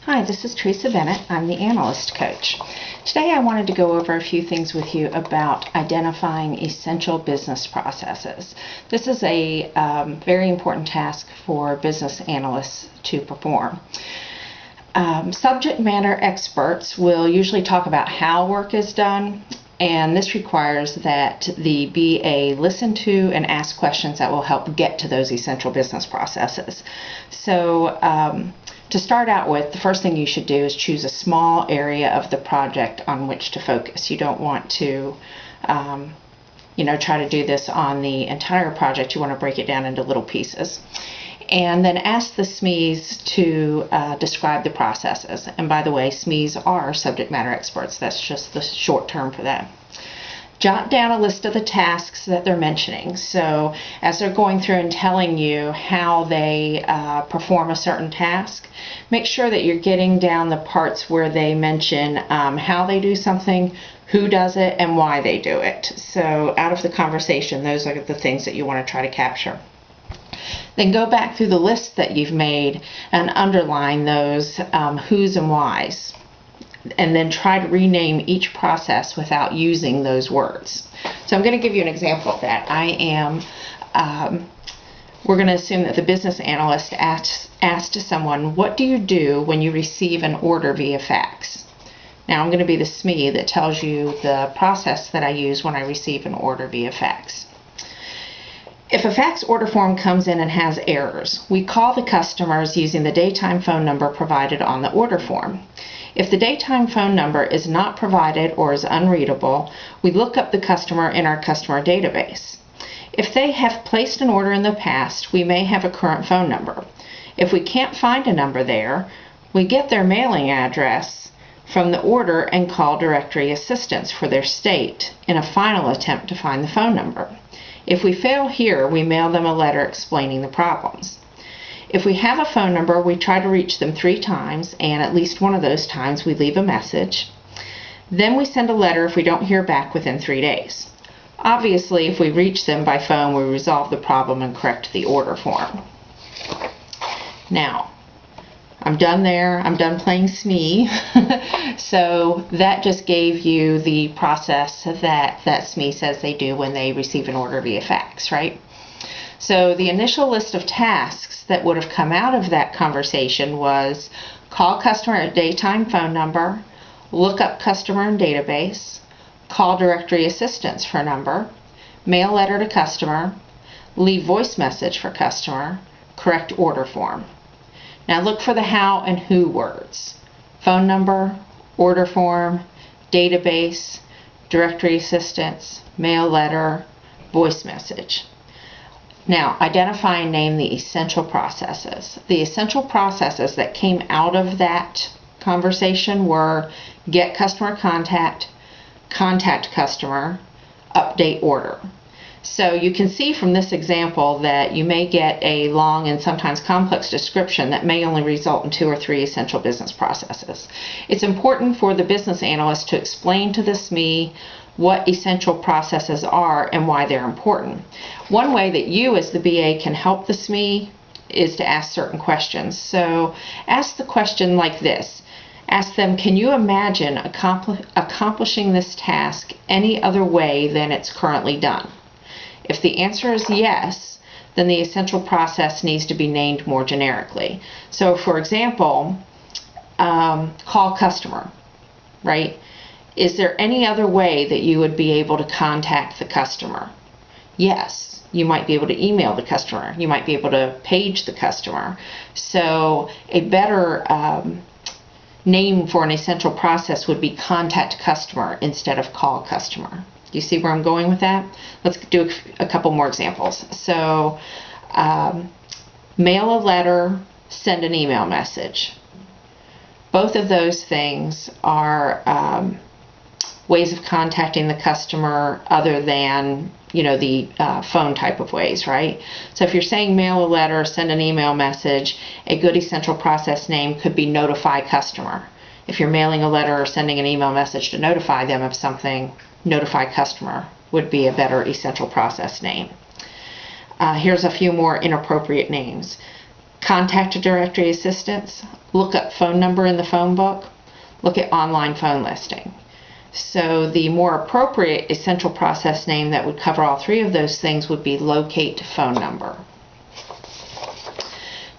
Hi, this is Teresa Bennett. I'm the Analyst Coach. Today I wanted to go over a few things with you about identifying essential business processes. This is a very important task for business analysts to perform. Subject matter experts will usually talk about how work is done, and this requires that the BA listen to and ask questions that will help get to those essential business processes. So to start out with, the first thing you should do is choose a small area of the project on which to focus. You don't want to try to do this on the entire project. You want to break it down into little pieces. And then ask the SMEs to describe the processes. And by the way, SMEs are subject matter experts. That's just the short term for them. Jot down a list of the tasks that they're mentioning. So as they're going through and telling you how they perform a certain task, make sure that you're getting down the parts where they mention how they do something, who does it, and why they do it. So out of the conversation, those are the things that you want to try to capture. Then go back through the list that you've made and underline those who's and whys. And then try to rename each process without using those words. So I'm going to give you an example of that. We're going to assume that the business analyst asked someone, what do you do when you receive an order via fax? Now I'm going to be the SME that tells you the process that I use when I receive an order via fax. If a fax order form comes in and has errors, we call the customers using the daytime phone number provided on the order form. If the daytime phone number is not provided or is unreadable, we look up the customer in our customer database. If they have placed an order in the past, we may have a current phone number. If we can't find a number there, we get their mailing address from the order and call directory assistance for their state in a final attempt to find the phone number. If we fail here, we mail them a letter explaining the problems. If we have a phone number, we try to reach them 3 times, and at least one of those times we leave a message. Then we send a letter if we don't hear back within 3 days. Obviously, if we reach them by phone, we resolve the problem and correct the order form. Now, I'm done there. I'm done playing SME. So that just gave you the process that SME says they do when they receive an order via fax, right? So the initial list of tasks that would have come out of that conversation was call customer at daytime phone number, look up customer in database, call directory assistance for number, mail letter to customer, leave voice message for customer, correct order form. Now look for the how and who words. Phone number, order form, database, directory assistance, mail letter, voice message. Now, identify and name the essential processes. The essential processes that came out of that conversation were get customer contact, contact customer, update order. So you can see from this example that you may get a long and sometimes complex description that may only result in 2 or 3 essential business processes. It's important for the business analyst to explain to the SME what essential processes are and why they're important. One way that you as the BA can help the SME is to ask certain questions. So ask the question like this. Ask them, can you imagine accomplishing this task any other way than it's currently done? If the answer is yes, then the essential process needs to be named more generically. So for example, call customer, right? Is there any other way that you would be able to contact the customer? Yes, you might be able to email the customer. You might be able to page the customer. So a better name for an essential process would be contact customer instead of call customer. Do you see where I'm going with that? Let's do a couple more examples. So mail a letter, send an email message. Both of those things are ways of contacting the customer other than the phone type of ways, right? So if you're saying mail a letter, send an email message, a good essential process name could be notify customer. If you're mailing a letter or sending an email message to notify them of something, notify customer would be a better essential process name. Here's a few more inappropriate names. contact a directory assistance, look up phone number in the phone book, look at online phone listing. So the more appropriate essential process name that would cover all three of those things would be locate phone number.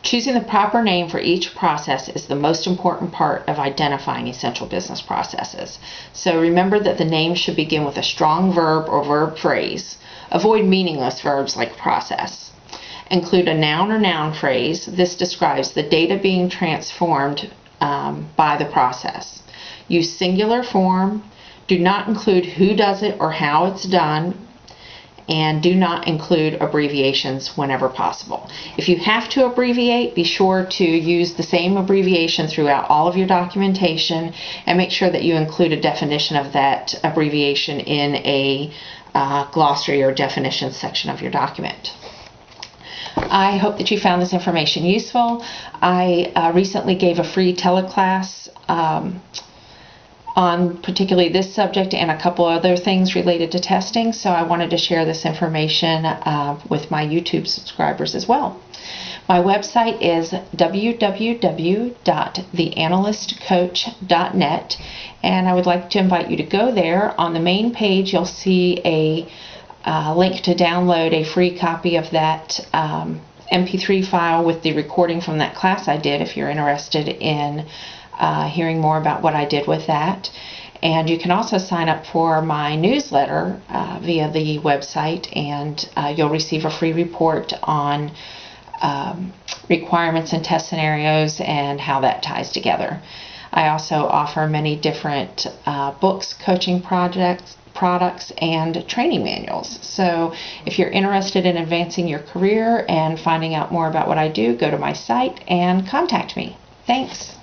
Choosing the proper name for each process is the most important part of identifying essential business processes. So remember that the name should begin with a strong verb or verb phrase. Avoid meaningless verbs like process. Include a noun or noun phrase. This describes the data being transformed by the process. Use singular form. Do not include who does it or how it's done. And do not include abbreviations whenever possible. If you have to abbreviate, be sure to use the same abbreviation throughout all of your documentation, and make sure that you include a definition of that abbreviation in a glossary or definition section of your document. I hope that you found this information useful. I recently gave a free teleclass on particularly this subject and a couple other things related to testing, so I wanted to share this information with my YouTube subscribers as well. My website is www.theanalystcoach.net, and I would like to invite you to go there. On the main page you'll see a link to download a free copy of that MP3 file with the recording from that class I did if you're interested in hearing more about what I did with that. And you can also sign up for my newsletter via the website, and you'll receive a free report on requirements and test scenarios and how that ties together. I also offer many different books, coaching products, and training manuals. So if you're interested in advancing your career and finding out more about what I do, go to my site and contact me. Thanks.